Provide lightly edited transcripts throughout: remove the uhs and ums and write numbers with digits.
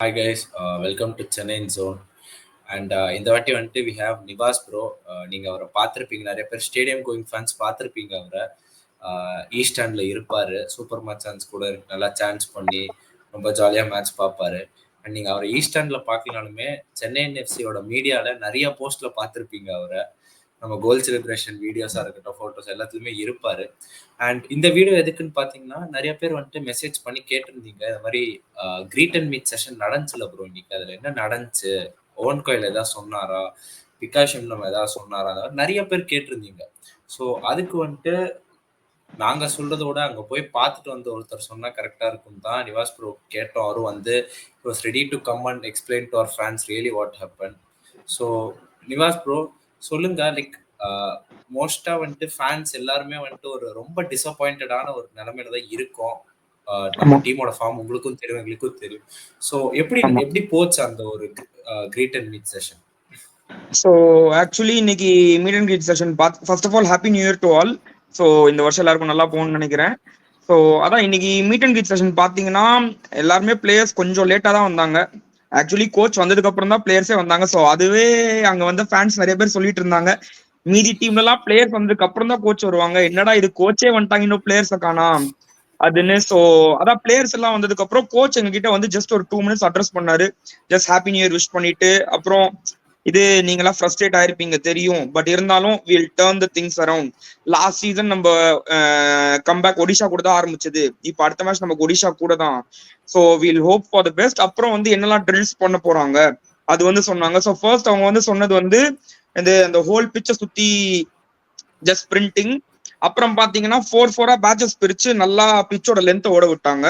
Hi guys, welcome to Chennai in Zone. And இந்த வாட்டி வந்துட்டு வி ஹேவ் நிவாஸ் ப்ரோ. நீங்கள் அவரை பார்த்துருப்பீங்க, நிறைய பேர் ஸ்டேடியம் கோயிங் ஃபேன்ஸ் பார்த்துருப்பீங்க. அவரை ஈஸ்ட் ஹேண்டில் இருப்பார், சூப்பர் மச்சான்ஸ் கூட நல்லா சான்ஸ் பண்ணி ரொம்ப ஜாலியாக மேட்ச் பார்ப்பாரு. அண்ட் நீங்கள் அவரை ஈஸ்ட் ஹேண்டில் பார்க்கலானுமே சென்னை என்எஃப்சியோட மீடியாவில் நிறைய போஸ்ட்டில் பார்த்துருப்பீங்க அவரை. நம்ம கோல் செலிப்ரேஷன் வீடியோஸாக இருக்கட்டும், ஃபோட்டோஸ் எல்லாத்துலேயுமே இருப்பார். அண்ட் இந்த வீடியோ எதுக்குன்னு பார்த்தீங்கன்னா, நிறைய பேர் வந்துட்டு மெசேஜ் பண்ணி கேட்டிருந்தீங்க, இந்த மாதிரி கிரீட் அண்ட் மீட் செஷன் நடந்துச்சுல ப்ரோ இன்னைக்கு, அதில் என்ன நடந்துச்சு, ஓவன் கோயில் ஏதாவது சொன்னாரா, பிகாஷம் நம்ம ஏதாவது சொன்னாரா, அதாவது நிறைய பேர் கேட்டிருந்தீங்க. ஸோ அதுக்கு வந்துட்டு நாங்கள் சொல்றதை விட அங்கே போய் பார்த்துட்டு வந்து ஒருத்தர் சொன்னால் கரெக்டாக இருக்கும் தான் நிவாஸ் ப்ரோ கேட்டோம். அவரும் வந்து was ready to come and explain to அவர் fans really what happen. So Nivas bro சொல்லுங்க, லைக் மோஸ்டா வந்துட்டு ஃபேன்ஸ் எல்லாருமே வந்துட்டு ஒரு ரொம்ப டிசப்பாயிண்டடான ஒரு நிலைமையில தான் இருக்கும். நம்ம டீமோட ஃபார்ம் உங்களுக்கும் தெரியும், எங்களுக்கும் தெரியும். ஸோ எப்படி போச்சு அந்த ஒரு greet and meet session? So actually இன்னைக்கு meet and greet session first of all happy new year to all. So இந்த வருஷம் எல்லாருக்கும் நல்லா போகணும்னு நினைக்கிறேன். ஸோ அதான் இன்னைக்கு மீட் அண்ட் கிரீட் செஷன் பார்த்தீங்கன்னா எல்லாருமே பிளேயர்ஸ் கொஞ்சம் லேட்டாக தான் வந்தாங்க. ஆக்சுவலி கோச் வந்ததுக்கு அப்புறம் தான் பிளேயர்ஸே வந்தாங்க. ஸோ அதுவே அங்கே வந்து ஃபேன்ஸ் நிறைய பேர் சொல்லிட்டு இருந்தாங்க, மீதி டீம்ல எல்லாம் பிளேயர்ஸ் வந்ததுக்கு அப்புறம் தான் கோச் வருவாங்க, என்னடா இது கோச்சே வந்துட்டாங்க இன்னும் பிளேயர்ஸை காணோம் அதுன்னு. ஸோ அதான் பிளேயர்ஸ் எல்லாம் வந்ததுக்கு அப்புறம் கோச் எங்ககிட்ட வந்து ஜஸ்ட் ஒரு 2 minutes அட்ரஸ் பண்ணாரு. Just happy new year wish பண்ணிட்டு, அப்புறம் இது நீங்களாம் ஃப்ரஸ்ட்ரேட் ஆயிருப்பீங்க தெரியும், பட் இருந்தாலும் will turn the things around. Last season நம்ம கம்பேக் ஒடிஷா கூட தான் ஆரம்பிச்சது, இப்போ அடுத்த மேட்ச் நமக்கு ஒடிஷா கூட தான். So will hope for the best. அப்புறம் வந்து என்னெல்லாம் ட்ரில்ஸ் பண்ண போறாங்க அது வந்து சொன்னாங்க. ஸோ ஃபர்ஸ்ட் அவங்க வந்து சொன்னது வந்து அந்த ஹோல் பிச்சை சுத்தி ஜஸ்ட் பிரிண்டிங். அப்புறம் பாத்தீங்கன்னா 4-4 பேட்சஸ் பிரிச்சு நல்லா பிச்சோட லென்த்தை ஓட விட்டாங்க.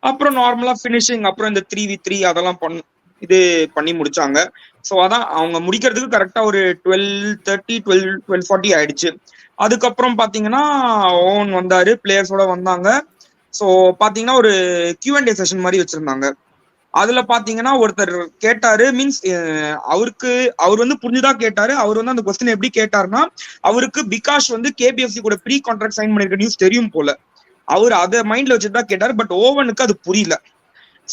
அப்புறம் நார்மலா பினிஷிங், அப்புறம் இந்த 3v3 அதெல்லாம் பண்ணி முடிச்சாங்க. ஸோ அதான் அவங்க முடிக்கிறதுக்கு கரெக்டா ஒரு 12:30 12:40 ஆயிடுச்சு. அதுக்கப்புறம் பாத்தீங்கன்னா ஓன் வந்தாரு, பிளேயர்ஸோட வந்தாங்க. ஸோ பாத்தீங்கன்னா ஒரு Q&A செஷன் மாதிரி வச்சிருந்தாங்க. அதுல பாத்தீங்கன்னா ஒருத்தர் கேட்டாரு, மீன்ஸ் அவர் வந்து புரிஞ்சுதான் கேட்டாரு. அவர் வந்து அந்த கொஸ்டின் எப்படி கேட்டாருன்னா, அவருக்கு பிகாஷ் வந்து KPFC கூட ப்ரீ கான்ட்ராக்ட் சைன் பண்ணிருக்க நியூஸ் தெரியும் போல, அவர் அதை மைண்ட்ல வச்சுதான் கேட்டாரு. பட் ஓவனுக்கு அது புரியல.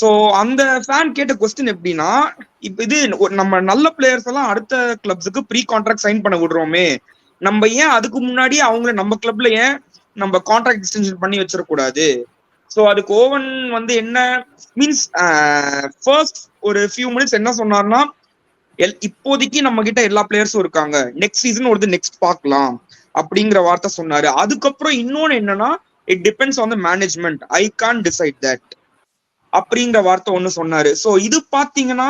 சோ அந்த ஃபேன் கேட்ட கொஸ்டின் எப்படின்னா, இப்ப இது நம்ம நல்ல பிளேயர்ஸ் எல்லாம் அடுத்த கிளப்ஸுக்கு ப்ரீ கான்ட்ராக்ட் சைன் பண்ண விடுறோமே, நம்ம ஏன் அதுக்கு முன்னாடி அவங்கள நம்ம கிளப்ல ஏன் நம்ம கான்ட்ராக்ட் எக்ஸ்டென்ஷன் பண்ணி வச்சிடக்கூடாது? ஸோ அதுக்கு ஓவன் வந்து என்ன மீன்ஸ் ஃபர்ஸ்ட் ஒரு ஃபியூ மினிட்ஸ் என்ன சொன்னார்னா, இப்போதைக்கு நம்ம கிட்ட எல்லா பிளேயர்ஸும் இருக்காங்க, நெக்ஸ்ட் சீசன் ஒரு நெக்ஸ்ட் பார்க்கலாம் அப்படிங்கிற வார்த்தை சொன்னாரு. அதுக்கப்புறம் இன்னொன்னு என்னன்னா, it depends on the management, I can't decide that அப்படிங்கிற வார்த்தை ஒண்ணு சொன்னாரு. ஸோ இது பாத்தீங்கன்னா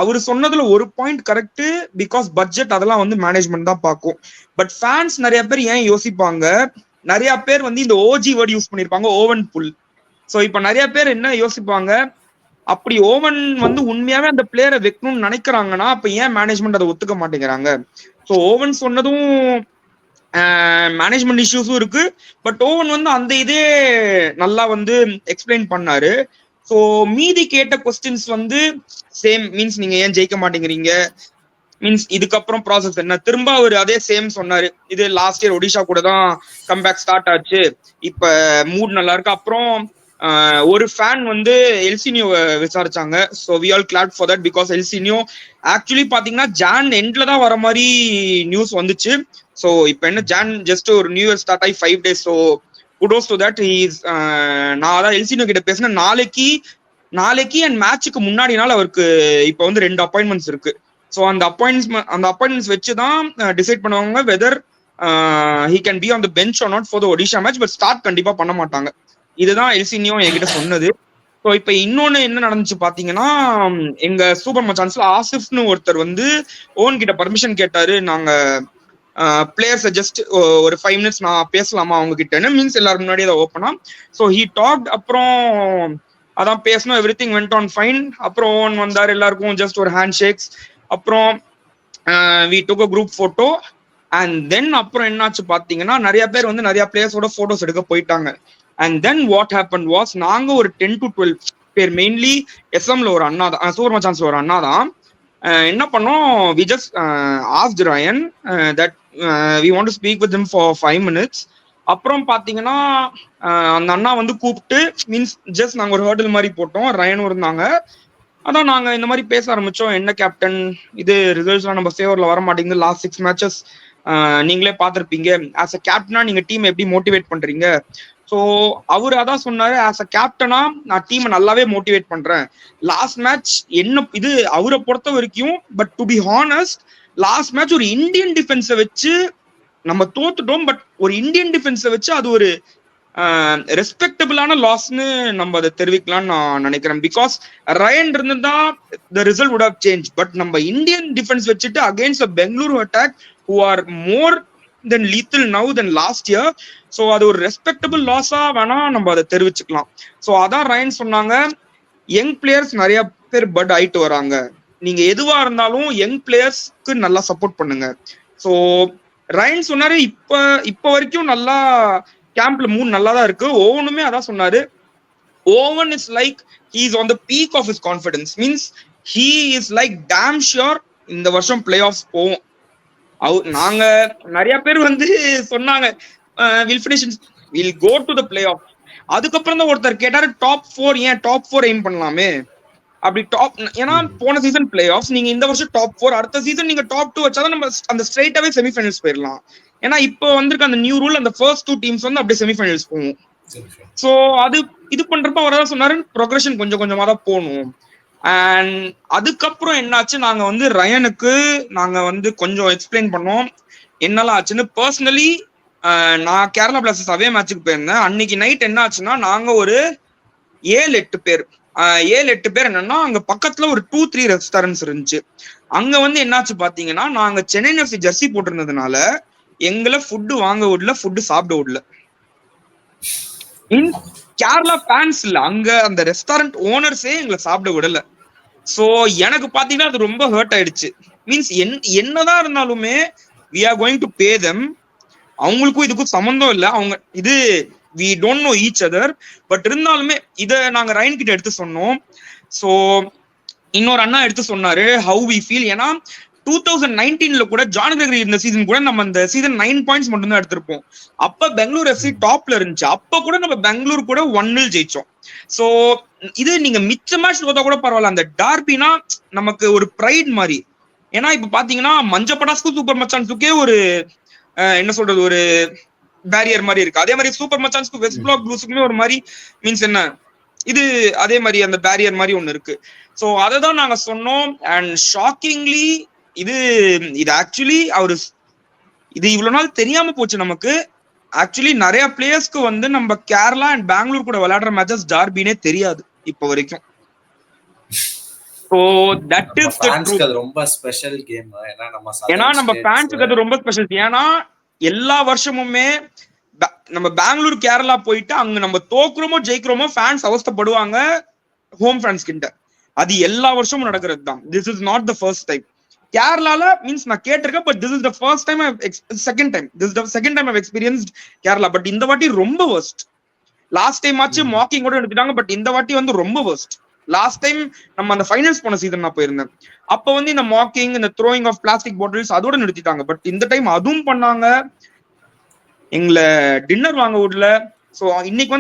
அவர் சொன்னதுல ஒரு பாயிண்ட் கரெக்ட், பிகாஸ் பட்ஜெட் அதெல்லாம் வந்து மேனேஜ்மெண்ட் தான் பார்க்கும். பட் ஃபேன்ஸ் நிறைய பேர் ஏன் யோசிப்பாங்க, நிறைய பேர் வந்து இந்த ஓஜி வேர்டு யூஸ் பண்ணிருப்பாங்க, ஓவன் புல். ஸோ இப்ப நிறைய பேர் என்ன யோசிப்பாங்க, அப்படி ஓவன் வந்து உண்மையாவே அந்த பிளேயரை வைக்கணும்னு நினைக்கிறாங்கன்னா அப்ப ஏன் மேனேஜ்மெண்ட் அதை ஒத்துக்க மாட்டேங்கிறாங்க? ஸோ ஓவன் சொன்னதும் மேனேஜ்மெண்ட் இஷ்யூஸும் இருக்கு. பட் ஓவன் வந்து அந்த இதே நல்லா வந்து எக்ஸ்பிளைன் பண்ணாரு. ஸோ மீதி கேட்ட கொஸ்டின்ஸ் வந்து சேம், மீன்ஸ் நீங்க ஏன் ஜெயிக்க மாட்டேங்கிறீங்க, மீன்ஸ் இதுக்கப்புறம் ப்ராசஸ் என்ன, திரும்ப அவர் அதே சேம் சொன்னாரு. இது லாஸ்ட் இயர் ஒடிஷா கூட தான் கம்பேக் ஸ்டார்ட் ஆச்சு, இப்ப மூட் நல்லா இருக்கு. அப்புறம் ஒரு ஃபேன் வந்து எல்சினியோ விசாரிச்சாங்க. So we all glad for that, because எல்சினியோ ஆக்சுவலி பாத்தீங்கன்னா ஜான் எண்ட்ல தான் வர மாதிரி நியூஸ் வந்துச்சு. ஸோ இப்போ என்ன ஜான் ஜஸ்ட் ஒரு நியூ இயர் ஸ்டார்ட் ஆகி 5 days. So kudos to that. நான் அதான் எல்சினியோ கிட்ட பேசினேன், நாளைக்கு அண்ட் மேட்சுக்கு முன்னாடி நாள் அவருக்கு இப்போ வந்து 2 அப்பாயின்மெண்ட்ஸ் இருக்கு. ஸோ அந்த அப்பாயின்மெண்ட்ஸ் வச்சுதான் டிசைட் பண்ணுவாங்க whether he can be on the bench or not for the Odisha match. But start கண்டிப்பா பண்ண மாட்டாங்க. இதுதான் எல்சினியோ என்கிட்ட சொன்னது. ஸோ இப்ப இன்னொன்னு என்ன நடந்துச்சு பாத்தீங்கன்னா, எங்க சூப்பர் மச்சான்ஸ்ல ஆசிஃப்னு ஒருத்தர் வந்து ஓன் கிட்ட பர்மிஷன் கேட்டாரு, நாங்க பிளேயர்ஸ் ஜஸ்ட் ஒரு 5 minutes நான் பேசலாமா அவங்க கிட்டன்னு, மீன்ஸ் எல்லாரும் முன்னாடி அதை ஓப்பனா. So he talked. அப்புறம் அதான் பேசணும், everything went on fine. அப்புறம் ஓன் வந்தார், எல்லாருக்கும் ஜஸ்ட் ஒரு ஹேண்ட் ஷேக்ஸ். அப்புறம் we took a group photo. And then அப்புறம் என்னாச்சு பாத்தீங்கன்னா, நிறைய பேர் வந்து நிறைய பிளேயர்ஸோட போட்டோஸ் எடுக்க போயிட்டாங்க. And then what happen was, நாங்க ஒரு 10 to 12 பேர், மெயின்லி எஸ்எம்ல ஒரு அண்ணா தான், சூப்பர் மச்சான்ஸ்ல ஒரு அண்ணா தான், என்ன பண்ணோம், we just asked Ryan that we want to speak with him for 5 minutes. அப்புறம் பாத்தீங்கன்னா அந்த அண்ணா வந்து கூப்பிட்டு, மீன்ஸ் ஜஸ்ட் நாங்க ஒரு ஹர்டில் மாதிரி போட்டோம், ரயனும் இருந்தாங்க. அதான் நாங்க இந்த மாதிரி பேச ஆரம்பிச்சோம். என்ன கேப்டன், இது ரிசல்ட்ஸ்லாம் நம்ம ஃபேவர்ல வர மாட்டேங்குது. லாஸ்ட் 6 மேட்சஸ் நீங்களே பார்த்திருப்பீங்க. ஆஸ் அ கேப்டனா நீங்க டீம் எப்படி மோட்டிவேட் பண்றீங்க? ஸோ அவரு அதான் சொன்னாரு, ஆஸ் அ கேப்டனா நான் டீமை நல்லாவே மோட்டிவேட் பண்றேன். லாஸ்ட் மேட்ச் என்ன இது அவரை பொறுத்த வரைக்கும், but to be honest last match ஒரு இந்தியன் டிஃபென்ஸை வச்சு நம்ம தோத்துட்டோம். பட் ஒரு இந்தியன் டிஃபென்ஸை வச்சு அது ஒரு ரெஸ்பெக்டபிளான லாஸ்ன்னு நம்ம அதை தெரிவிக்கலாம்னு நான் நினைக்கிறேன். பிகாஸ் ரயன் இருந்திருந்தா the result would have change. But நம்ம இந்தியன் டிஃபென்ஸ் வச்சுட்டு against a Bengaluru attack who are more then lethal now than last year. So அது ஒரு ரெஸ்பெக்டபிள் லாஸா வேணா நம்ம அதை தெரிவிச்சுக்கலாம். ஸோ அதான் ரயன் சொன்னாங்க, யங் பிளேயர்ஸ் நிறைய பேர் பட் ஆயிட்டு வராங்க, நீங்க எதுவா இருந்தாலும் யங் பிளேயர்ஸ்க்கு நல்லா சப்போர்ட் பண்ணுங்க. ஸோ ரயன் சொன்னாரு, இப்ப வரைக்கும் நல்லா கேம்ப்ல மூணு நல்லா தான் இருக்கு. ஓவனுமே அதான் சொன்னாரு, Owen is like he is on the peak of his confidence. Means he is like damn sure இந்த வருஷம் பிளே ஆஃப்ஸ் போவோம். நாங்க நிறைய பேர் சொன்னாங்க will finish will go to the playoff. அதுக்கப்புறம் தான் ஒருத்தர் கேட்டாரு டாப் 4 ஏன் டாப் 4 எய்ம் பண்ணலாமே அப்படி டாப். ஏன்னா போன சீசன் பிளே ஆஃப், நீங்க இந்த வருஷம் டாப் 4, அடுத்த சீசன் நீங்க டாப் 2 வச்சாதான் நம்ம அந்த ஸ்ட்ரைட்டாவே செமிஃபைனல்ஸ் போயிடலாம். ஏன்னா இப்போ வந்திருக்க அந்த நியூ ரூல், அந்த ஃபர்ஸ்ட் 2 டீம்ஸ் அப்படியே செமிஃபைனல்ஸ் போகும். ஸோ அது இது பண்றப்ப அவர் தான் சொன்னாரு ப்ரோக்ரஷன் கொஞ்சம் கொஞ்சமா தான் போகணும். அண்ட் அதுக்கப்புறம் என்னாச்சு, நாங்க ரயனுக்கு நாங்க கொஞ்சம் எக்ஸ்பிளைன் பண்ணோம் என்னெல்லாம் ஆச்சுன்னு. பர்சனலி நான் கேரளா பிளாஸ்டர்ஸ் அவே மேட்சுக்கு போயிருந்தேன். அன்னைக்கு நைட் என்ன ஆச்சுன்னா, நாங்க ஒரு 7-8 பேர் என்னன்னா, அங்க பக்கத்துல ஒரு 2-3 ரெஸ்டாரண்ட்ஸ் இருந்துச்சு. அங்க என்னாச்சு பாத்தீங்கன்னா, நாங்க சென்னை எஃப்சி ஜெர்சி போட்டிருந்ததுனால எங்களை ஃபுட்டு வாங்க விடல, ஃபுட்டு சாப்பிட விடல. கேரளா ஃபேன்ஸ் இல்ல, அங்க அந்த ரெஸ்டாரண்ட் ஓனர்ஸே எங்களை சாப்பிட விடல. சோ எனக்கு பாத்தீங்கன்னா அது ரொம்ப ஹர்ட் ஆயிடுச்சு. மீன்ஸ் என்னதான் இருந்தாலுமே we are going to pay them. அவங்களுக்கும் இதுக்கும் சம்பந்தம் இல்லை, அவங்க இது we don't know each other. But இருந்தாலுமே இதை நாங்க ரயன் கிட்ட எடுத்து சொன்னோம். ஸோ இன்னொரு அண்ணா எடுத்து சொன்னாரு how we feel. ஏன்னா 2019 கூட ஜான் கிரெகரி இந்த சீசன் கூட நம்ம அந்த சீசன் 9 பாயிண்ட்ஸ் மட்டும் தான் எடுத்திருப்போம். அப்ப பெங்களூர் எஃப்சி டாப்ல இருந்துச்சு. அப்ப கூட நம்ம பெங்களூர் கூட 1-0 ஜெயிச்சோம். சோ இது நீங்க மிச்ச மேட்ச் தோத்தா கூட பரவாயில்ல, அந்த டார்பினா நமக்கு ஒரு ப்ரைட் மாதிரி. ஏன்னா இப்ப பாத்தீங்கன்னா மஞ்சப்படாஸ்க்கும் சூப்பர் மச்சான்ஸுக்கே ஒரு என்ன சொல்றது ஒரு பேரியர் மாதிரி இருக்கு. அதே மாதிரி சூப்பர் மச்சான்ஸ்க்கு வெஸ்ட் பிளாக் ப்ளூஸுக்குமே ஒரு மாதிரி மீன்ஸ் என்ன இது அதே மாதிரி அந்த பேரியர் மாதிரி ஒண்ணு இருக்கு. சோ அதை தான் நாங்க சொன்னோம். அண்ட் ஷாக்கிங்லி இது ஆக்சுவலி அவரு இது இவ்வளவு நாள் தெரியாம போச்சு நமக்கு. ஆக்சுவலி நிறைய பிளேயர்ஸ்க்கு நம்ம கேரளா அண்ட் பெங்களூர் கூட விளையாடுற மேட்சஸ் டார்பினே தெரியாது இப்ப வரைக்கும். So that is the truth. அது ரொம்ப ஸ்பெஷல் கேம். ஏன்னா நம்ம ஃபேன்ஸ்க்கு அது ரொம்ப ஸ்பெஷல். ஏன்னா எல்லா வருஷமுமே நம்ம பெங்களூர் கேரளா போயிட்டு அங்க நம்ம தோக்குறோமோ ஜெயிக்கிறோமோ ஃபேன்ஸ் அவஸ்தப்படுவாங்க ஹோம் ஃபேன்ஸ் கிட்ட. அது எல்லா வருஷமும் நடக்கிறது தான். This is not the first time. கேரளால மீன்ஸ் நான் கேட்டிருக்கேன், but this is the first time second time I've experienced Kerala. But இந்த வாட்டி ரொம்ப வர்ஸ்ட். லாஸ்ட் டைம் ஆச்சு மாக்கிங் கூட எடுத்துட்டாங்க, பட் இந்த வாட்டி ரொம்ப வர்ஸ்ட். லாஸ்ட் டைம் நம்ம அந்த ஃபைனல்ஸ் போன சீசன் நான் போயிருந்தேன். அப்ப இந்த மாக்கிங், இந்த த்ரோயிங் ஆஃப் பிளாஸ்டிக் பாட்டில்ஸ் அதோட நிறுத்திட்டாங்க. பட் இந்த டைம் அதுவும் பண்ணாங்க, எங்களை டின்னர் வாங்க விடல. ஸோ இன்னைக்கு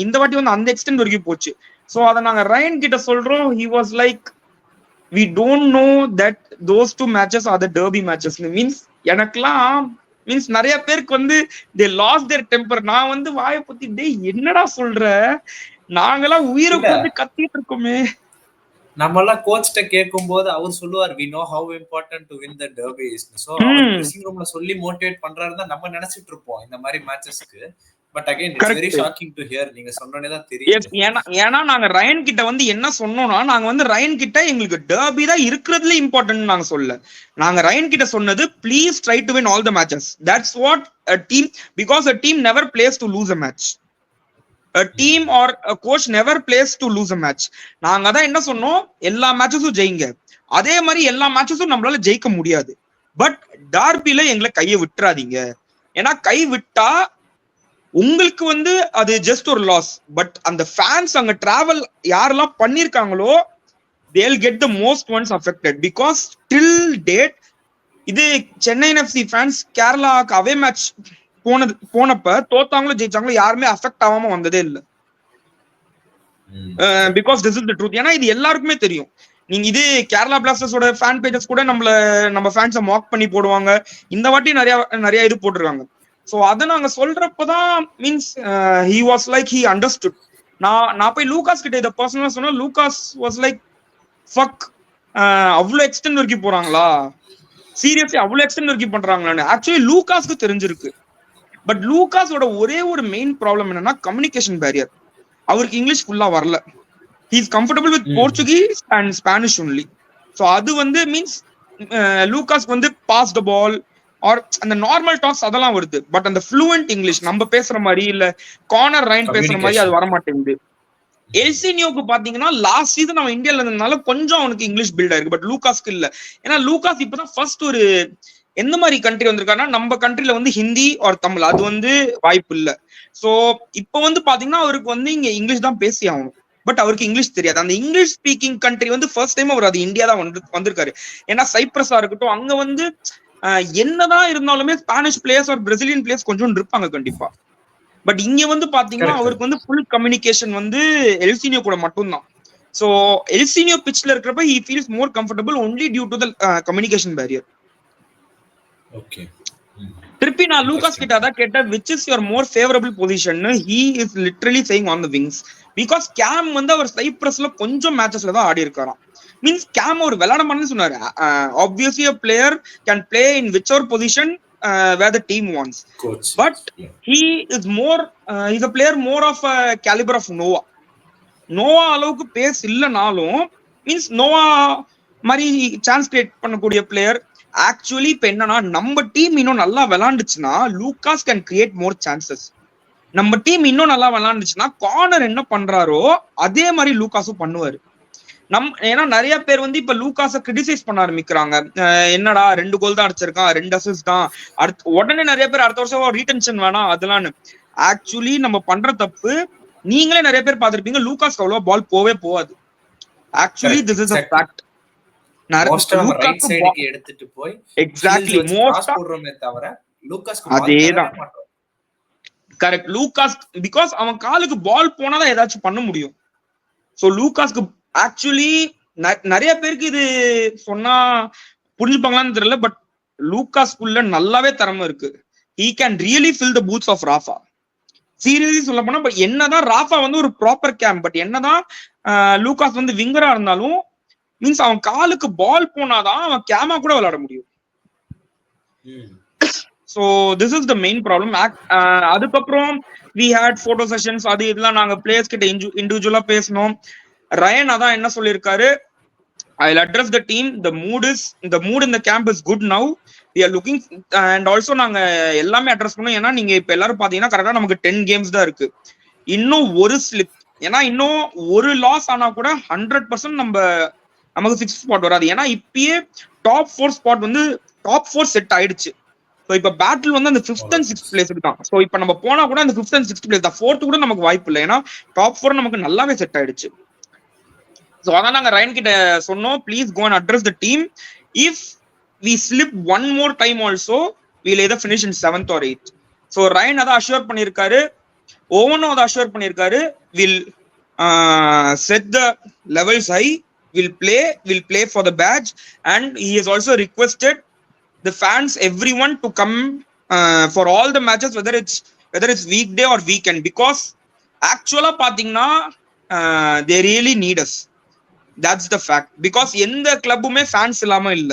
இந்த வாட்டி அந்த எக்ஸ்டென்ட் வரைக்கும் போச்சு. ஸோ அதை நாங்க ரயன் கிட்ட சொல்றோம். He was like we don't know that those 2 matches are the derby matches. Means எனக்குலாம் மீன்ஸ் நிறைய பேருக்கு they lost their temper. நான் வாயை பத்தி டே என்னடா சொல்ற, நாங்கெல்லாம் உயிரை கொண்டு கத்திட்டு இருக்கோமே. நம்ம எல்லாம் கோச்ட்ட கேட்கும் போது அவர் சொல்லுவார் we know how important to win the derby is. So dressing ரூம்ல சொல்லி மோட்டிவேட் பண்றாருன்னு நம்ம நினைச்சிட்டு இருப்போம் இந்த மாதிரி மேட்சஸ்க்கு. But again it's very shocking to hear. நீங்க சொன்னனே தான் தெரியும். ஏன்னா நாங்க ரயன் கிட்ட என்ன சொன்னோம்னா, நாங்க ரயன் கிட்ட எங்களுக்கு டர்பி தான் இருக்கிறதுல இம்பார்ட்டன்ட் நாங்க சொல்ல. நாங்க ரயன் கிட்ட சொன்னது please try to win all the matches. That's what a team, because a team never plays to lose a match. A team or a coach never plays to lose a match. நாங்க தான் என்ன சொன்னோம், எல்லா மேட்சஸும் ஜெயிங்க. அதே மாதிரி எல்லா மேட்சஸும் நம்மளால ஜெயிக்க முடியாது. பட் டார்பில எங்களை கையை விட்டுறாதீங்க. ஏன்னா கை விட்டா உங்களுக்கு அது ஜஸ்ட் ஒரு லாஸ். பட் அந்த ஃபேன்ஸ் அங்க டிராவல் யாரெல்லாம் பண்ணிருக்காங்களோ they'll get the most ones affected. because till date இது சென்னை எஃப்சி ஃபேன்ஸ் கேரளாக்கு அவே மேட்ச் போனப்ப தோத்தாங்களோ ஜெயிச்சாங்களோ யாருமே அஃபெக்ட் ஆகாம வந்ததே இல்லை. Because this is the truth. ஏன்னா இது எல்லாருக்குமே தெரியும். நீங்க இது கேரளா பிளாஸ்டர்ஸோட ஃபேன் பேஜஸ் கூட நம்ம ஃபேன்ஸை மார்க் பண்ணி போடுவாங்க. இந்த வாட்டி நிறைய இது போட்டிருக்காங்க. ஸோ அதை நாங்க சொல்றப்பதான் means he was like he understood. நான் போய் லூகாஸ் கிட்ட இதை பர்சனலா சொன்னா லூகாஸ் வாஸ் லைக் ஃபக், அவ்வளோ எக்ஸ்டென்ட் வரைக்கும் போறாங்களா, சீரியஸ்லி அவ்வளோ எக்ஸ்டென்ட் வரைக்கும் பண்றாங்களான்னு. ஆக்சுவலி லூகாஸ்க்கு தெரிஞ்சிருக்கு. பட் லூகாஸோட ஒரே ஒரு மெயின் ப்ராப்ளம் என்னன்னா கம்யூனிகேஷன் பேரியர். அவருக்கு இங்கிலீஷ் ஃபுல்லா வரல. He is comfortable with Portuguese and Spanish only. So அது வந்து மீன்ஸ் லூகாஸ்க்கு வந்து பாஸ் த பால் ஆர் அந்த நார்மல் டாக்ஸ் அதெல்லாம் வருது. பட் அந்த ஃப்ளூயன்ட் இங்கிலீஷ் நம்ம பேசுற மாதிரி இல்ல கார்னர் ரைன் பேசுற மாதிரி அது வரமாட்டேங்குது. எல்சினியோக்கு பாத்தீங்கன்னா லாஸ்ட் சீசன் அவன் இந்தியால இருந்ததுனால கொஞ்சம் அவனுக்கு இங்கிலீஷ் பில்ட் ஆயிருக்கு. பட் லூகாஸ்க்கு இல்ல. ஏன்னா லூகாஸ் இப்பதான் ஃபர்ஸ்ட் ஒரு எந்த மாதிரி கண்ட்ரி வந்திருக்காருன்னா நம்ம கண்ட்ரில வந்து ஹிந்தி ஆர் தமிழ் அது வந்து வாய்ப்பு இல்ல. சோ இப்ப வந்து பாத்தீங்கன்னா அவருக்கு வந்து இங்க இங்கிலீஷ் தான் பேசி ஆகணும். பட் அவருக்கு இங்கிலீஷ் தெரியாது. அந்த இங்கிலீஷ் ஸ்பீக்கிங் கண்ட்ரி வந்து ஃபர்ஸ்ட் டைம் அவர் அது இந்தியா தான் வந்திருக்காரு. ஏன்னா சைப்ரஸா இருக்கட்டும் அங்க வந்து என்னதான் இருந்தாலுமே Spanish players R Brazilian players கொஞ்சம் இருப்பாங்க கண்டிப்பா. பட் இங்க வந்து பாத்தீங்கன்னா அவருக்கு வந்து ஃபுல் கம்யூனிகேஷன் வந்து எல்சினியோ கூட மட்டும்தான். சோ எல்சினியோ பிட்ச்ல இருக்கிறப்ப he feels more comfortable only due to the communication barrier. திருப்பி நான் லூகாஸ் கிட்ட அதான் கேட்டேன், which is your more favourable position. He is literally saying on the wings. Because game வந்து அவர் சைப்ரஸ்ல கொஞ்சம் மேட்சஸ்ல தான் ஆடி இருக்காராம். மீன்ஸ் கேம் அவர் விளையாடமான்னு சொன்னாரு. Obviously a player can play in whichever position where the team wants. Coach. But he is more he's a player more of a caliber of Noah. Noah அளவுக்கு pace இல்லனாலும் means Noah மாதிரி chance create பண்ணக்கூடிய player. Actually இப்ப என்னன்னா நம்ம team இன்னும் நல்லா விளையாண்டுச்சுன்னா Lucas can create more chances. நம்ம டீம் இன்னும் நல்லா விளையாண்டுச்சுன்னா கார்னர் என்ன பண்றாரோ அதே மாதிரி லூகாஸும் பண்ணுவாரு. ஏன்னா நிறைய பேர் வந்து இப்ப லூகாஸ கிரிட்டிசைஸ் பண்ண ஆரம்பிக்கிறாங்க. என்னடா 2 கோல் தான் அடிச்சிருக்கான், 2 அசிஸ்ட் தான், உடனே நிறைய பேர் அடுத்த வருஷம் ரீடென்ஷன் வேணாம் அதெல்லாம். ஆக்சுவலி நம்ம பண்ற தப்பு நீங்களே நிறைய பேர் பார்த்திருப்பீங்க, லூகாஸ் அவ்வளவு பால் போவே போவாது. Actually this is a fact. எடுத்துட்டு போய் எக்ஸாக்ட்லி மோஸ்டா தவிர லூகாஸ் அதேதான் கரெக்ட். லூகாஸ் பிகாஸ் அவன் காலுக்கு பால் போனாதான் ஏதாச்சும் பண்ண முடியும். சோ லூகாஸ்க்கு ஆக்சுவலி நிறைய பேருக்கு இது சொன்னா புரிஞ்சுப்பாங்களான்னு தெரியல. பட் லூகாஸ்குள்ள நல்லாவே திறமை இருக்கு. he can really fill the boots of Rafah. Seriously சொல்ல போனா பட் என்னதான் ராஃபா வந்து ஒரு ப்ராப்பர் கேம், பட் என்னதான் லூகாஸ் வந்து விங்கரா இருந்தாலும் மீன்ஸ் அவன் காலுக்கு பால் போனாதான் அவன் கேமா கூட விளையாட முடியும். So this is the main problem. அதுக்கப்புறம் we had photo sessions அது இதெல்லாம் நாங்க பிளேயர்ஸ் கிட்ட இண்டிவிஜுவலா பேசணும். ரயன் அதான் என்ன சொல்லியிருக்காரு, I'll address the team. The mood in the camp is good now. We are looking and also நாங்க எல்லாமே அட்ரஸ் பண்ணோம். ஏன்னா நீங்க இப்ப எல்லாரும் பாத்தீங்கன்னா கரெக்டா நமக்கு 10 கேம்ஸ் தான் இருக்கு. இன்னும் ஒரு ஸ்லிப், ஏன்னா இன்னும் ஒரு லாஸ் ஆனா கூட 100% நமக்கு 6th ஸ்பாட் வராது. ஏன்னா இப்பயே டாப் 4 ஸ்பாட் வந்து டாப் 4 செட் ஆயிடுச்சு. ஸோ இப்ப பேட்டில் வந்து அந்த 5th and 6th பிளேஸுக்கு தான். ஸோ இப்ப நம்ம போனா கூட அந்த 5th and 6th பிளேஸ் தான். 4th கூட நமக்கு வாய்ப்பு இல்லை. ஏன்னா டாப் 4 நமக்கு நல்லாவே செட் ஆயிடுச்சு. ஸோ அதான் நாங்க ரயன் கிட்ட சொன்னோம், please go and address the team. If we slip one more time also we'll either finish in 7th or 8th. So Ryan அதான் அஷ்யூர் பண்ணியிருக்காரு, ஓவனும் அதை அஷ்யூர் பண்ணியிருக்காரு. Will set the levels high, will play for the badge and he has also requested the fans everyone to come for all the matches whether it's weekday or weekend, because actually பாத்தீங்கன்னா they really need us. That's the fact. Because எந்த கிளப்புமே fans இல்லாம இல்ல.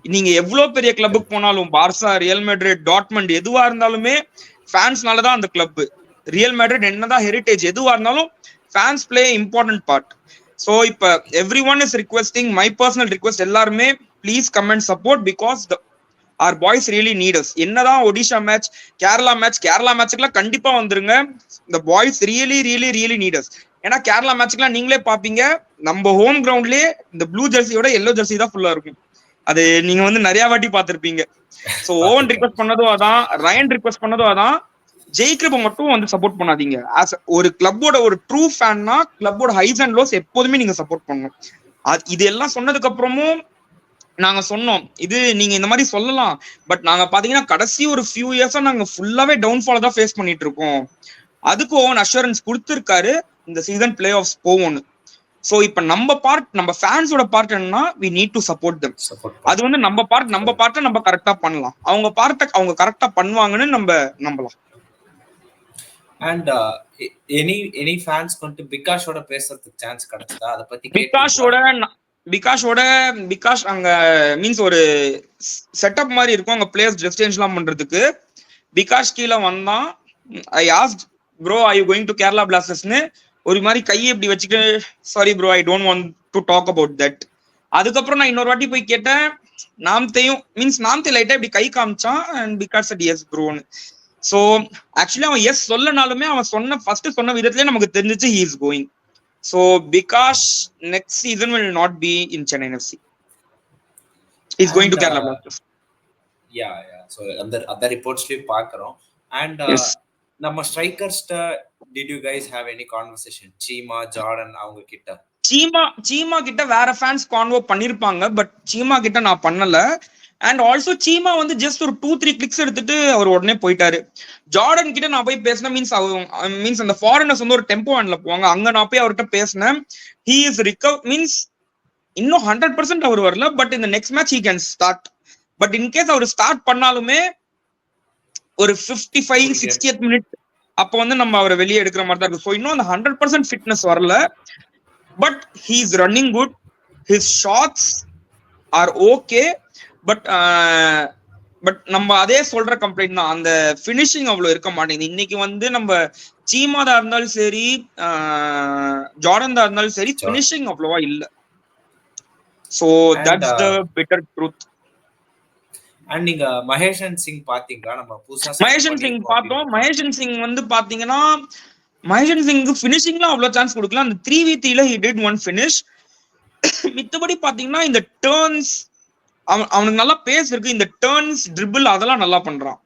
நீங்க எவ்வளவு பெரிய கிளப்புக்கு போனாலும் Barca, real Madrid, Dortmund எதுவா இருந்தாலுமே ஃபேன்ஸ்னால தான் அந்த கிளப். ரியல் மேட்ரிட் என்னதான் ஹெரிட்டேஜ் எதுவா இருந்தாலும் fans play important part. So இப்ப everyone is requesting, my personal request எல்லாருமே please come and support because our boys really need us. என்னதான் ஒடிஷா மேட்ச், கேரளா மேட்ச்க்குலாம் கண்டிப்பா வந்துருங்க. the boys really need us. ஏன்னா கேரளா மேட்ச்க்குலாம் நீங்களே பாப்பீங்க, நம்ம ஹோம் கிரவுண்ட்லயே இந்த ப்ளூ ஜெர்சியோட எல்லோ ஜெர்சி தான் ஃபுல்லா இருக்கும். அது நீங்க வந்து நிறைய வாட்டி பாத்திருப்பீங்க. சோ ஓவன் ரிக்வெஸ்ட் பண்ணதும் அதான், ரயன் ரிக்வெஸ்ட் பண்ணதும் அதான், ஜெயிக்கிறப்ப மட்டும் வந்து சப்போர்ட் பண்ணாதீங்க. ஒரு கிளப்போட ஒரு ட்ரூ ஃபேன்னா கிளப்போட ஹைஸ் அண்ட் லோஸ் எப்போதுமே நீங்க சப்போர்ட் பண்ணணும். இது எல்லாம் சொன்னதுக்கு அப்புறமும் நாங்க சொன்னோம், இது நீங்க இந்த மாதிரி சொல்லலாம், பட் நாங்க பாத்தீங்கன்னா கடைசி ஒரு ஃபியூ இயர்ஸா நாங்க ஃபுல்லாவே டவுன்ஃபால் தான் ஃபேஸ் பண்ணிட்டு இருக்கோம். அதுக்கு ஓவன் அஷூரன்ஸ் கொடுத்திருக்காரு, இந்த சீசன் பிளே ஆஃப்ஸ் போவோம்னு. சோ இப்ப நம்ம பார்ட், நம்ம ஃபேன்ஸோட பார்ட் என்னன்னா we need to support them. அது வந்து நம்ம பார்ட்டை நம்ம கரெக்டா பண்ணலாம், அவங்க பார்ட்டை அவங்க கரெக்டா பண்ணுவாங்கன்னு நம்ம நம்பலாம். அண்ட் எனி ஃபேன்ஸ் வந்து பிகாஷோட பேசுறதுக்கு சான்ஸ் கிடைச்சதா? அத பத்தி பிகாஷ் அங்க மீன்ஸ் ஒரு செட்டப் மாதிரி இருக்கும் அங்க பிளேயர்ஸ் ட்ரெஸ் சேஞ்ச்லாம் பண்றதுக்கு. பிகாஷ் கீழே வந்தான், I asked bro are you going to Kerala பிளாஸ்டர்ஸ்னு ஒரு மாதிரி கையை இப்படி வச்சுட்டு sorry bro I don't want to talk about that. அதுக்கப்புறம் நான் இன்னொரு வாட்டி போய் கேட்டேன், நாம்தே லைட்டா இப்படி கை காமிச்சான் அண்ட் பிகாஷ் said yes ப்ரோன்னு. ஸோ ஆக்சுவலி அவன் எஸ் சொல்லனாலுமே அவன் ஃபர்ஸ்ட் சொன்ன விதத்திலே நமக்கு தெரிஞ்சிச்சு he is going. So Bikash next season will not be in Chennai FC. he is going to Kerala Blasters. Yeah so அந்த ரிப்போர்ட்ஸ்லயும் பார்க்குறோம். அண்ட் நம்ம ஸ்ட்ரைக்கர்ஸ்ட did you guys have any conversation? Seema Jordan அவங்க கிட்ட சீமா கிட்ட வேற ஃபேன்ஸ் கான்வோ பண்ணிருப்பாங்க, பட் சீமா கிட்ட நான் பண்ணல. அண்ட் ஆல்சோ சீமா வந்து ஜஸ்ட் ஒரு 2-3 கிளிக்ஸ் எடுத்துட்டு அவர் உடனே போயிட்டாரு. ஜார்டன் கிட்ட நான் போய் பேசினேன், மீன்ஸ் அந்த ஃபாரினர்ஸ் வந்து ஒரு டெம்போ வேன்ல போவாங்க, அங்க நான் போய் அவர்கிட்ட பேசினேன். he is மீன்ஸ் இன்னும் 100% அவர் வரல, பட் இந்த next match he can start. But in case அவர் ஸ்டார்ட் பண்ணாலுமே ஒரு 55-60th மினிட் அப்போ வந்து நம்ம அவரை வெளியே எடுக்கிற மாதிரி தான் இருக்கு. ஸோ இன்னும் அந்த 100% ஃபிட்னஸ் வரல, but he is running good, his shots are okay. But நம்ம அதே சொல்ற கம்ப்ளைண்ட் தான், அந்த பினிஷிங் அவ்வளவு இருக்க மாட்டேங்குது. இன்னைக்கு வந்து நம்ம சீமாதா இருந்தாலும் சரி ஜார்டன் தான் இருந்தாலும் சரி பினிஷிங் அவ்வளவா இல்ல. So that's the bitter truth. And நீங்க மகேஷன் சிங் பாத்தீங்களா? நம்ம புதுசா மகேஷன் சிங் பார்த்தோம். மகேஷன் சிங் வந்து பாத்தீங்கன்னா மகேஷன் சிங்க்கு பினிஷிங்லாம் அவ்வளவு சான்ஸ் கொடுக்கல. அந்த 3v3ல he did one finish. மித்தபடி பாத்தீங்கன்னா இந்த டர்ன்ஸ் அவனுக்கு நல்லா பேஸ் இருக்கு, இந்த டர்ன்ஸ் ட்ரிபிள் அதெல்லாம் நல்லா பண்றான்.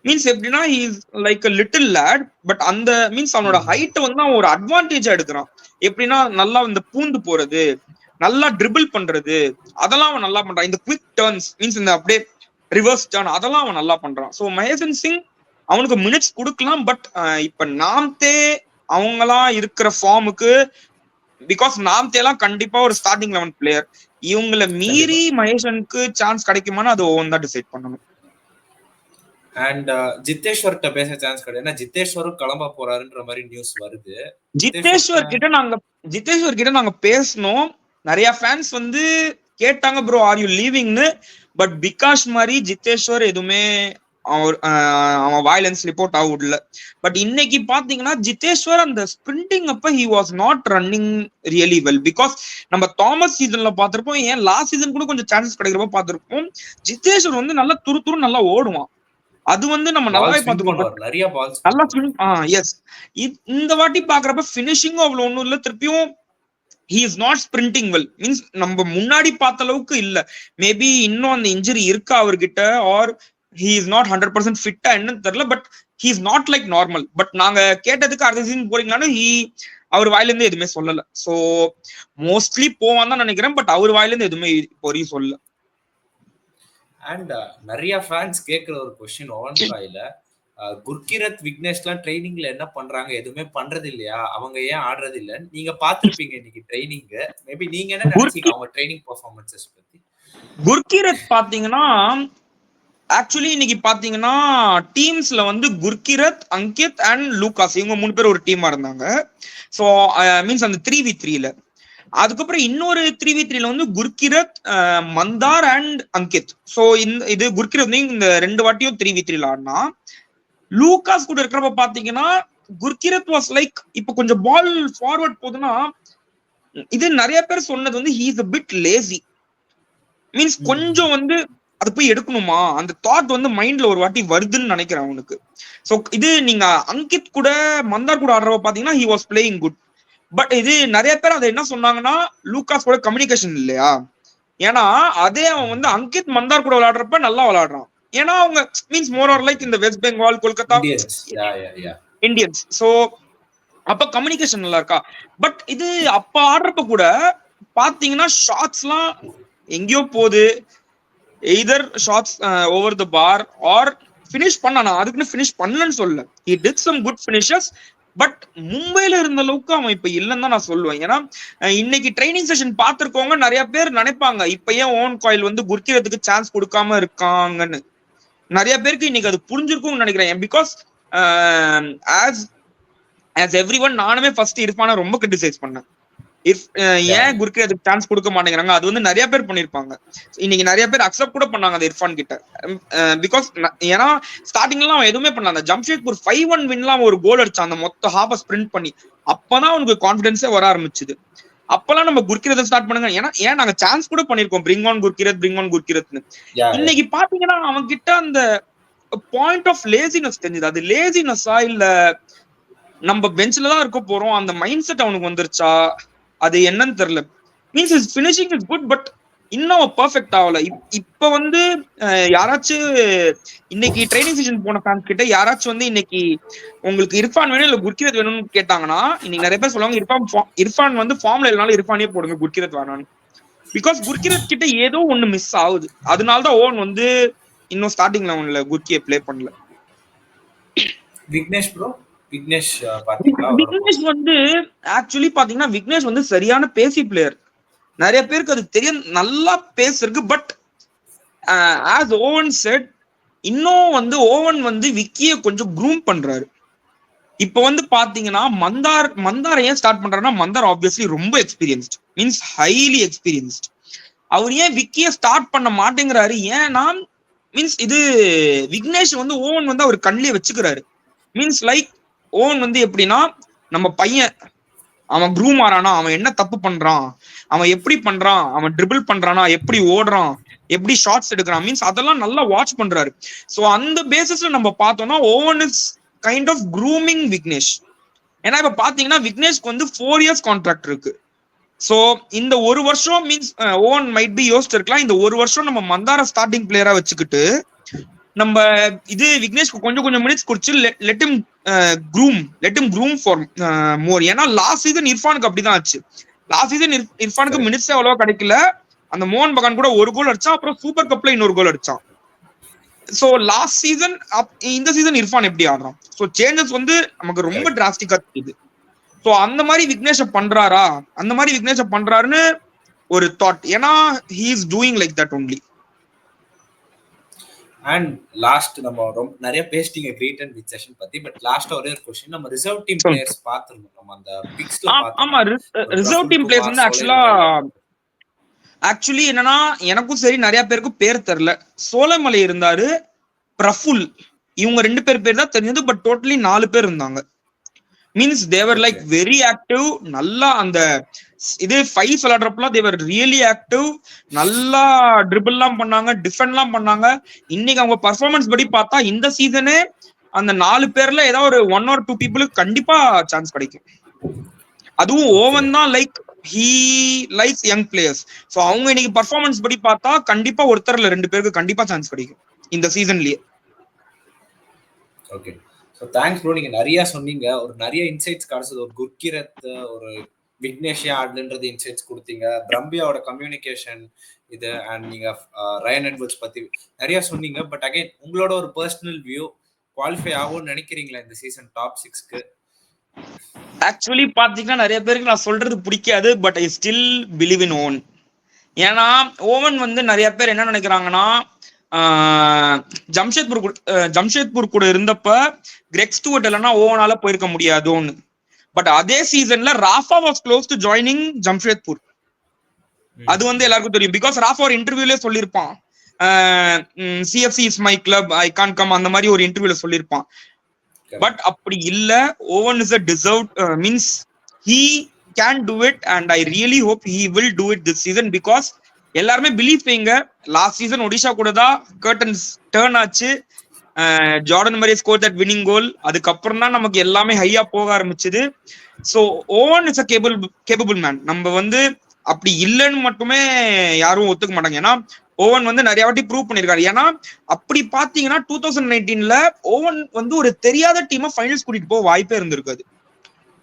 மீன்ஸ் எப்படின்னா he is like a little lad, but அந்த மீன்ஸ் அவனோட ஹைட் வந்து அவன் ஒரு அட்வான்டேஜா எடுக்கிறான். எப்படின்னா நல்லா இந்த பூந்து போறது, நல்லா ட்ரிபிள் பண்றது, அதெல்லாம் அவன் நல்லா பண்றான். இந்த குவிக் டர்ன்ஸ் மீன்ஸ் இந்த அப்படியே ரிவர்ஸ் டர்ன் அதெல்லாம் அவன் நல்லா பண்றான். ஸோ மகேஷன் சிங் அவனுக்கு மினிட்ஸ் கொடுக்கலாம், பட் இப்ப நாம்தே அவங்கலாம் இருக்கிற ஃபார்முக்கு, பிகாஸ் நாம்தேலாம் கண்டிப்பா ஒரு ஸ்டார்டிங் 11 பிளேயர், இவங்களை மீறி மகேஷனுக்கு சான்ஸ் கிடைக்குமான்னு அது ஒவ்வொரு தான் டிசைட் பண்ணணும். அண்ட் ஜித்தேஷ்வர்கிட்ட பேச சான்ஸ் கிடையாது, ஜித்தேஷ்வரும் கிளம்ப போறாருன்ற மாதிரி நியூஸ் வருது. ஜித்தேஷ்வர் கிட்ட நாங்க பேசணும். நிறைய ஃபேன்ஸ் வந்து கேட்டாங்க ப்ரோ ஆர் யூ லீவிங்னு, பட் பிகாஷ் மாதிரி ஜித்தேஷ்வர் எதுவுமே அவன் வயலன்ஸ் ரிப்போர்ட் ஆகல. பட் இன்னைக்கு பாத்தீங்கன்னா ஜித்தேஷ்வர் அந்த ஸ்பிரிண்டிங் அப்ப he was not running really well, because நம்ம தாமஸ் சீசன்ல பாத்திருப்போம், ஏன் லாஸ்ட் சீசன் கூட கொஞ்சம் சான்சஸ் கிடைக்கிறப்ப பாத்திருப்போம். ஜித்தேஷ்வர் வந்து நல்லா துரு நல்லா ஓடுவான், அது வந்து நம்ம நல்லாவே பாத்துக்கோம், நிறைய பால்ஸ் நல்லா எஸ். இந்த வாட்டி பாக்குறப்ப பினிஷிங்கும் அவ்வளவு ஒண்ணும் இல்ல, திருப்பியும் he is not sprinting well, means நம்ம முன்னாடி பார்த்த அளவுக்கு இல்ல. மேபி இன்னும் அந்த இன்ஜுரி இருக்கா அவர்கிட்ட, ஆர் he is not 100% ஃபிட்டா என்னன்னு தெரியல, but he is not like normal. But நாங்க கேட்டதுக்கு அடுத்த சீசன் போறீங்களான்னு அவர் வாயில இருந்து எதுவுமே சொல்லல. சோ மோஸ்ட்லி போவான் தான் நினைக்கிறேன், பட் அவர் வாயில இருந்து எதுவுமே இப்போ சொல்லல. அண்ட் நிறைய ஃபேன்ஸ் கேட்கிற ஒரு क्वेश्चन ஓவன்காயில, குர்கிரத் விக்னேஷ்லாம் ட்ரைனிங்ல என்ன பண்றாங்க, எதுவுமே பண்றது இல்லையா, அவங்க ஏன் ஆடுறது இல்ல? நீங்க பாத்துருப்பீங்க இன்னைக்கு ட்ரைனிங், மேபி நீங்க என்ன நினைச்சீங்க அவங்க ட்ரைனிங் பெர்ஃபார்மன்சஸ் பத்தி? குர்கிரத் பாத்தீங்கன்னா ஆக்சுவலி இன்னைக்கு பாத்தீங்கன்னா டீம்ஸ்ல வந்து குர்கிரத், அங்கித் அண்ட் லூகாஸ் இவங்க 3 பேர் ஒரு டீமா இருந்தாங்க. சோ மீன்ஸ் அந்த 3v3ல. அதுக்கப்புறம் இன்னொரு 3v3ல வந்து குர்கிரத், மந்தார் அண்ட் அங்கித். சோ இது குர்கிரத் இந்த 2 வாட்டியும் 3v3ல ஆடினா. லூகாஸ் கூட இருக்கிறப்ப பாத்தீங்கன்னா குர்கிரத் வாஸ் லைக் இப்ப கொஞ்சம் பால் ஃபார்வர்ட் போகுதுன்னா, இது நிறைய பேர் சொன்னது வந்து he is a bit lazy, means கொஞ்சம் வந்து அது போய் எடுக்கணுமா அந்த தாட் வந்து மைண்ட்ல ஒரு வாட்டி வருதுன்னு நினைக்கிறேன் அவனுக்கு. சோ இது நீங்க அங்கித் கூட மந்தார் கூட ஆடுறப்ப பாத்தீங்கன்னா he was playing good, but இது நிறைய பேர் அதை என்ன சொன்னாங்கன்னா லூகாஸ் கூட கம்யூனிகேஷன் இல்லையா, ஏன்னா அதே அவன் வந்து அங்கித் மந்தார் கூட விளையாடுறப்ப நல்லா விளையாடுறான், ஏன்னா அவங்க மீன்ஸ் மோர் ஆர் லைக் இந்த west Bengal Kolkata Indians. So அப்ப கம்யூனிகேஷன் நல்லா இருக்கா. பட் இது அப்ப ஆடுறப்ப கூட பாத்தீங்கன்னா ஷாட்ஸ் எல்லாம் எங்கேயோ போகுது, either shots over the bar or finish பண்ணா, அதுக்குன்னு பினிஷ் பண்ணலன்னு சொல்ல, he did some good finishes, but மும்பைல இருந்த அளவுக்கு அவன் இப்ப இல்லைன்னு தான் நான் சொல்லுவேன். ஏன்னா இன்னைக்கு ட்ரைனிங் செஷன் பார்த்திருக்கவங்க நிறைய பேர் நினைப்பாங்க இப்ப ஏன் ஓவன் காயில் வந்து குர்க்கிறதுக்கு சான்ஸ் கொடுக்காம இருக்காங்கன்னு. நிறைய பேருக்கு இன்னைக்கு அது புரிஞ்சிருக்கும்னு நினைக்கிறேன். பிகாஸ் ஆஸ் எவ்ரி ஒன் நானுமே ஃபர்ஸ்ட் இர்ஃபானை ரொம்ப கிரிட்டிசைஸ் பண்ணேன். ஏன் குர்க்கிறதுக்கு சான்ஸ் கொடுக்க மாட்டேங்கிறாங்க, அது வந்து நிறைய பேர் பண்ணிருப்பாங்க. இன்னைக்கு நிறைய பேர் அக்செப்ட் கூட பண்ணாங்க அந்த இர்ஃபான் கிட்ட. பிகாஸ் ஏன்னா ஸ்டார்டிங்லாம் அவன் எதுவுமே பண்ணல. அந்த ஜம்ஷேத்பூர் 5-1 வின்லாம் ஒரு கோல் அடிச்சான் அந்த மொத்த ஹாஃப ஸ்பிரிண்ட் பண்ணி. அப்பதான் அவனுக்கு கான்பிடன்ஸே வர ஆரம்பிச்சுது. அப்பெல்லாம் நம்ம குர்க்கிறத ஸ்டார்ட் பண்ணுங்க, ஏன் நாங்க சான்ஸ் கூட பண்ணிருக்கோம் பிரிங் ஆன் குர்கிறத்னு. இன்னைக்கு பாத்தீங்கன்னா அவன் கிட்ட அந்த பாயிண்ட் ஆஃப் லேசினஸ் தெரிஞ்சது. அது லேசினஸா இல்ல நம்ம பெஞ்ச்ல தான் இருக்க போறோம் அந்த மைண்ட் செட் அவனுக்கு வந்துருச்சா, அது என்னன்னு தெரியல. Means is finishing is good, but இன்னும் பர்ஃபெக்ட் ஆகல. இப்ப வந்து யாராச்சும் இன்னைக்கு ட்ரைனிங் செஷன் போன ஃபேன்ஸ் கிட்ட யாராச்சும் வந்து இன்னைக்கு உங்களுக்கு இர்ஃபான் வேணும் இல்ல குர்கிறத் வேணும்னு கேட்டாங்கன்னா இன்னைக்கு நிறைய பேர் சொல்லுவாங்க இர்ஃபான் வந்து ஃபார்ம்ல இல்லனாலும் இர்ஃபானே போடுங்க குர்கிறத் வேணான்னு. பிகாஸ் குர்கிறத் கிட்ட ஏதோ ஒண்ணு மிஸ் ஆகுது. அதனாலதான் ஓவன் வந்து இன்னும் ஸ்டார்டிங் லெவன்ல குர்கியை பிளே பண்ணல. விக்னேஷ் ப்ரோ, விக்னேஷ் வந்து ஆக்சுவலி பாத்தீங்கன்னா விக்னேஷ் வந்து சரியான பேசி பிளேயர். நிறைய பேருக்கு அது தெரியும், நல்லா பேஸ் இருக்கு. பட் ஆஸ் ஓவன் செட் இன்னும் வந்து ஓவன் வந்து விக்கிய கொஞ்சம் க்ரூம் பண்றாரு. இப்ப வந்து பாத்தீங்கன்னா மந்தார் ஏன் ஸ்டார்ட் பண்றாருன்னா மந்தார் ஆப்வியஸ்லி ரொம்ப எக்ஸ்பீரியன்ஸ்ட், மீன்ஸ் ஹைலி எக்ஸ்பீரியன்ஸ்ட். அவர் ஏன் விக்கிய ஸ்டார்ட் பண்ண மாட்டேங்கிறாரு, ஏன்னா மீன்ஸ் இது விக்னேஷ் வந்து ஓவன் வந்து அவர் கண்ணிலே வச்சுக்கிறாரு. மீன்ஸ் லைக் ஓவன் வந்து எப்படின்னா நம்ம பையன் அவன் க்ரூம் ஆறானா, அவன் என்ன தப்பு பண்றான், அவன் எப்படி பண்றான், அவன் ட்ரிபிள் பண்றானா, எப்படி ஓடுறான், எப்படி ஷார்ட்ஸ் எடுக்கிறான், மீன்ஸ் அதெல்லாம் நல்லா வாட்ச் பண்றாரு. சோ அந்த பேசிஸ்ல நம்ம பார்த்தோம்னா Owen is kind of grooming Vignesh. ஏன்னா இப்ப பாத்தீங்கன்னா விக்னேஷ்க்கு வந்து 4 years கான்ட்ராக்ட் இருக்கு. சோ இந்த ஒரு வருஷம் மீன்ஸ் ஓவன் மைட் பி யோசிச்சிருக்கலாம், இந்த ஒரு வருஷம் நம்ம மந்தார ஸ்டார்டிங் பிளேயரா வச்சுக்கிட்டு நம்ம இது விக்னேஷ்க்கு கொஞ்சம் மினிட்ஸ் குடிச்சு let him groom for more. ஏன்னா லாஸ்ட் சீசன் இர்ஃபானுக்கு அப்படிதான் ஆச்சு. லாஸ்ட் சீசன் இர்ஃபானுக்கு மினிட்ஸ் அவ்வளவா கிடைக்கல. அந்த மோகன் பகான் கூட ஒரு கோல் அடிச்சான், அப்புறம் சூப்பர் கப்ல இன்னொரு கோல் அடிச்சான். சோ லாஸ்ட் சீசன் இந்த சீசன் இர்ஃபான் எப்படி ஆடுறான், சோ சேஞ்சஸ் வந்து நமக்கு ரொம்ப டிராஸ்டிக்கா தெரியுது. சோ அந்த மாதிரி விக்னேஷ பண்றாருன்னு ஒரு தாட். ஏன்னா he is doing like that only. And last நம்ம ரொம்ப நிறைய பேசிட்டீங்க கிரேட் அண்ட் வித் செஷன் பத்தி. பட் லாஸ்ட் ஒரே ஒரு क्वेश्चन, நம்ம ரிசர்வ் டீம் பிளேயர்ஸ் பாத்துறோம் நம்ம அந்த பிக்ஸ்ல பாத்தோம். ஆமா ரிசர்வ் டீம் பிளேயர்ஸ் வந்து ஆக்சுவலி என்னன்னா எனக்கும் சரி நிறைய பேருக்கு பேர் தெரியல. சோலைமலை இருந்தாரு, பிரஃபுல், இவங்க 2 பேர் தான் தெரிஞ்சது. பட் டோட்டலி 4 பேர் இருந்தாங்க. மீன்ஸ் தேவர் லைக் வெரி ஆக்டிவ். நல்லா அந்த இது 5 விளையாடுறப்பலாம் தேவர் ரியலி ஆக்டிவ். நல்லா ட்ரிபிள்லாம் பண்ணாங்க, டிஃபெண்ட்லாம் பண்ணாங்க. இன்னைக்கு அவங்க பர்ஃபார்மன்ஸ் படி பார்த்தா இந்த சீசனே அந்த 4 பேர்ல ஏதாவது ஒரு 1 or 2 பீப்புளுக்கு கண்டிப்பா சான்ஸ் கிடைக்கும். அதுவும் ஓவன் தான் like he likes young players. So அவங்க இன்னைக்கு பர்ஃபார்மன்ஸ் படி பார்த்தா கண்டிப்பா ஒருத்தர்ல 2 பேருக்கு கண்டிப்பா சான்ஸ் கிடைக்கும் இந்த சீசன்லயே. Okay, so thanks bro. நீங்க நிறைய சொன்னீங்க, ஒரு நிறைய இன்சைட்ஸ் கிடைச்சது. ஒரு குர்கிரத், ஒரு விக்னேஷே ஆடலன்றது இன்சைட்ஸ் கொடுத்தீங்க. பிரம்பியாவோட கம்யூனிகேஷன் இது, அண்ட் நீங்க ரயன் எட்வர்ட்ஸ் பத்தி நிறைய சொன்னீங்க. பட் அகைன் உங்களோட ஒரு பர்சனல் வியூ, குவாலிஃபை ஆகும்னு நினைக்கிறீங்களா இந்த சீசன் டாப் 6க்கு? ஆக்சுவலி பாத்தீங்கன்னா நிறைய பேருக்கு நான் சொல்றது பிடிக்காது, but I still believe in Owen. ஏன்னா ஓவன் வந்து நிறைய பேர் என்ன நினைக்கிறாங்கன்னா ஜம்ஷேத்பூர் கூட இருந்தப்ப கிரெக் ஸ்டூவர்ட் இல்லைன்னா ஓவனால போயிருக்க முடியாதுன்னு. பட் அதே சீசன்ல Rafa was close to joining Jamshedpur. அது வந்து எல்லாருக்கும் தெரியும். பிகாஸ் ராஃபா ஒரு இன்டர்வியூல சொல்லியிருப்பான், CFC is my club, I can't come, அந்த மாதிரி ஒரு இன்டர்வியூல சொல்லியிருப்பான். பட் அப்படி இல்ல, Owen is a deserved, means he can do it and I really hope he will do it this season. Because எல்லாருமே பிலீவ் செய்யுங்க, லாஸ்ட் சீசன் ஒடிஷா கூட தான் கர்டன்ஸ் டர்ன் ஆச்சு. Jordan Murray score that winning goal. அதுக்கப்புறம் தான் நமக்கு எல்லாமே ஹையா போக ஆரம்பிச்சது. So Owen is a capable man. நம்ம வந்து அப்படி இல்லைன்னு மட்டுமே யாரும் ஒத்துக்க மாட்டாங்க. ஏன்னா ஓவன் வந்து நிறைய வாட்டி ப்ரூவ் பண்ணிருக்காரு. ஏன்னா அப்படி பாத்தீங்கன்னா 2019 ஓவன் வந்து ஒரு தெரியாத டீமை ஃபைனல்ஸ் கூட்டிட்டு போக வாய்ப்பே இருந்திருக்காது.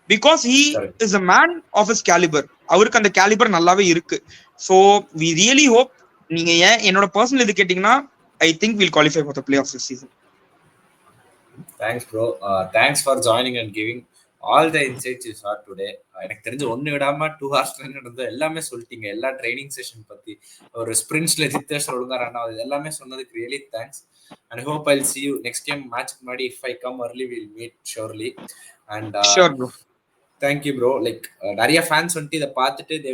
Because he is a man of his calibre. அவருக்கு அந்த கேலிபர் நல்லாவே இருக்கு. So we really hope. நீங்க ஏன் என்னோட பர்சனல் இது கேட்டீங்கன்னா I think will qualify for the playoff this season. Thanks bro, thanks for joining and giving all the insights you sir today. எனக்கு தெரிஞ்சு ஒன்னு விடாம 2 ஹார்ஸ் நடந்தது எல்லாமே சொல்லிட்டீங்க. எல்லா ட்ரைனிங் செஷன் பத்தி ஒரு ஸ்பிரிண்ட்ஸ்ல ஜித்தேஷ் ஒழுங்கா ரன் ஆகுது எல்லாமே சொன்னதுக்கு really thanks. And hope Jal see you next time மேட்ச்க்கு முன்னாடி. if I come early we'll meet surely. And sure bro. Thank you bro. Like நிறைய ஃபேன்ஸ் வந்துட்டு இதை பார்த்துட்டு they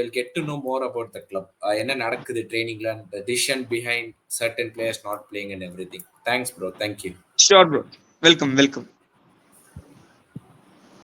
will get to know more about the club. என்ன நடக்குது ட்ரைனிங்ல, the decision behind certain players not playing and everything. Thanks bro. Thank you. Sure bro. Welcome welcome.